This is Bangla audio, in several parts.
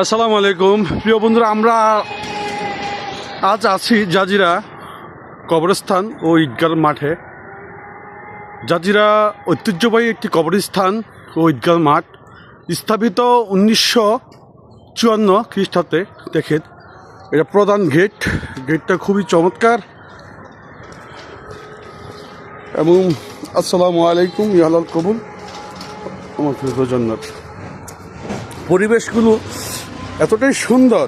আসসালামু আলাইকুম প্রিয় বন্ধুরা, আমরা আজ আছি জাজিরা কবরস্থান ও ঈদগাহ মাঠে। জাজিরা ঐতিহ্যবাহী একটি কবরস্থান ও ঈদগাহ মাঠ, স্থাপিত 1954 খ্রিস্টাব্দে। দেখেন, এটা প্রধান গেটটা খুবই চমৎকার। এবং আসসালামু আলাইকুম ইয়ালাল কবুল আমার জান্নাত। পরিবেশগুলো এতটাই সুন্দর,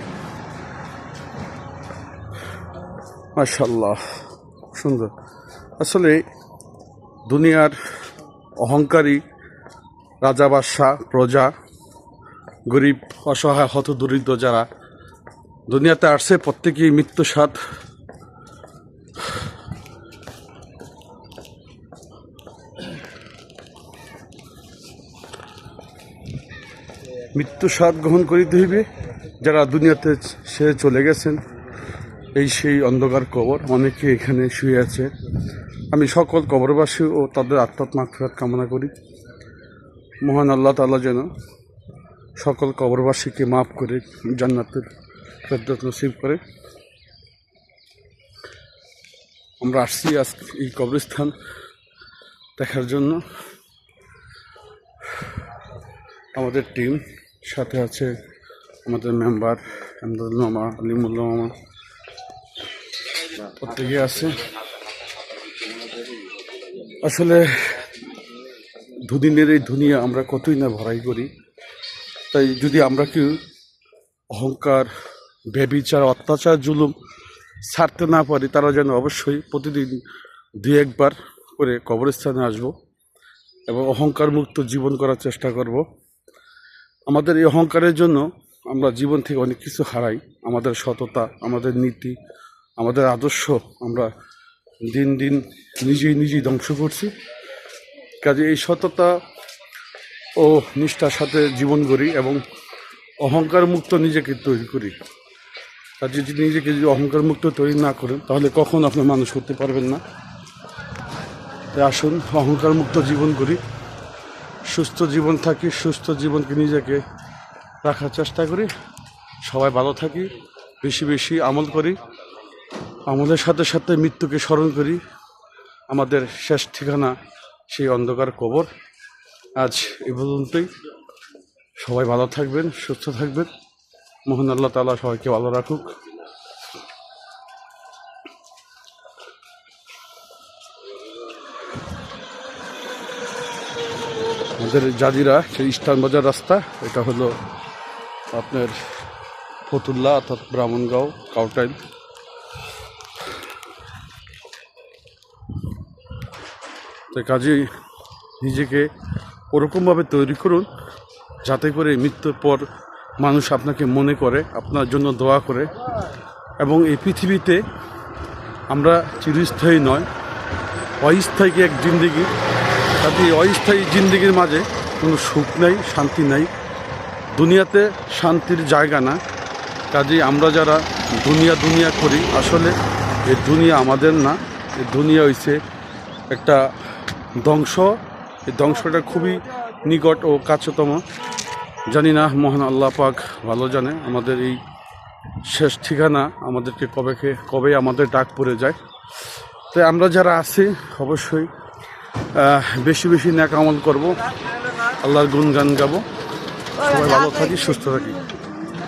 মাশাআল্লাহ, সুন্দর। আসলে দুনিয়ার অহংকারী রাজা বাদশাহ, প্রজা, গরিব, অসহায়, হতদরিদ্র যারা দুনিয়াতে আসছে, প্রত্যেকেই মৃত্যু স্বাদ গ্রহণ করিতে হইবে। যারা দুনিয়াতে সে চলে গেছেন, এই সেই অন্ধকার কবর, অনেকে এখানে শুয়ে আছে। আমি সকল কবরবাসী ও তাদের আত্মার মাগফিরাত কামনা করি। মহান আল্লাহ তাআলা যেন সকল কবরবাসীকে মাফ করে জান্নাতের ফেরদৌস নসিব করে। আমরা আসছি আজকে এই কবরস্থান দেখার জন্য। আমাদের টিম সাথে আছে, আমাদের মেম্বার আমদাদুল মামা, আলিমুল্লাহ মামা, প্রত্যেকে আছে। আসলে দুদিনের এই দুনিয়া আমরা কতই না ভরাই করি। তাই যদি আমরা কেউ অহংকার, ব্যভিচার, অত্যাচার, জুলুম ছাড়তে না পারি, তারা যেন অবশ্যই প্রতিদিন 2-1 বার করে কবরস্থানে আসব এবং অহংকার মুক্ত জীবন করার চেষ্টা করব। আমাদের এই অহংকারের জন্য আমরা জীবন থেকে অনেক কিছু হারাই। আমাদের সততা, আমাদের নীতি, আমাদের আদর্শ আমরা দিন দিন নিজেই ধ্বংস করছি। কাজে এই সততা ও নিষ্ঠার সাথে জীবন করি এবং অহংকার মুক্ত নিজেকে তৈরি করি। কাজে যদি নিজেকে যদি অহংকার মুক্ত তৈরি না করেন, তাহলে কখন আপনি মানুষ করতে পারবেন না। তাই আসুন অহংকার মুক্ত জীবন করি, সুস্থ জীবন থাকি, সুস্থ জীবনকে নিজেকে রাখার চেষ্টা করি। সবাই ভালো থাকি, বেশি বেশি আমল করি, আমলের সাথে সাথে মৃত্যুকে স্মরণ করি। আমাদের শেষ ঠিকানা সেই অন্ধকার কবর। আজ এ পর্যন্তই। সবাই ভালো থাকবেন, সুস্থ থাকবেন। মহান আল্লাহ তাআলা সবাইকে ভালো রাখুক। আমাদের জাজিরা সেই ইস্টার্ন বাজার রাস্তা, এটা হলো আপনার ফতুল্লা অর্থাৎ ব্রাহ্মণগাঁও, কাউটাইল। তাই কাজেই নিজেকে ওরকমভাবে তৈরি করুন যাতে করে মৃত্যুর পর মানুষ আপনাকে মনে করে, আপনার জন্য দোয়া করে। এবং এই পৃথিবীতে আমরা চিরস্থায়ী নয়, অস্থায়ী এক জিন্দেগি। তাতে অস্থায়ী জিন্দেগির মাঝে কোনো সুখ নাই, শান্তি নাই। দুনিয়াতে শান্তির জায়গা না। কাজেই আমরা যারা দুনিয়া করি, আসলে এই দুনিয়া আমাদের না। এই দুনিয়া হইছে একটা ধ্বংস। এই ধ্বংসটা খুবই নিকট ও কাছেতম। জানি না, মহান আল্লাহ পাক ভালো জানে আমাদের এই শেষ ঠিকানা আমাদেরকে কবে আমাদের ডাক পড়ে যায়। তাই আমরা যারা আছি অবশ্যই বেশি বেশি নেক আমল করব, আল্লাহর গুণগান গাবো। সবাই ভালো থাকি, সুস্থ থাকি।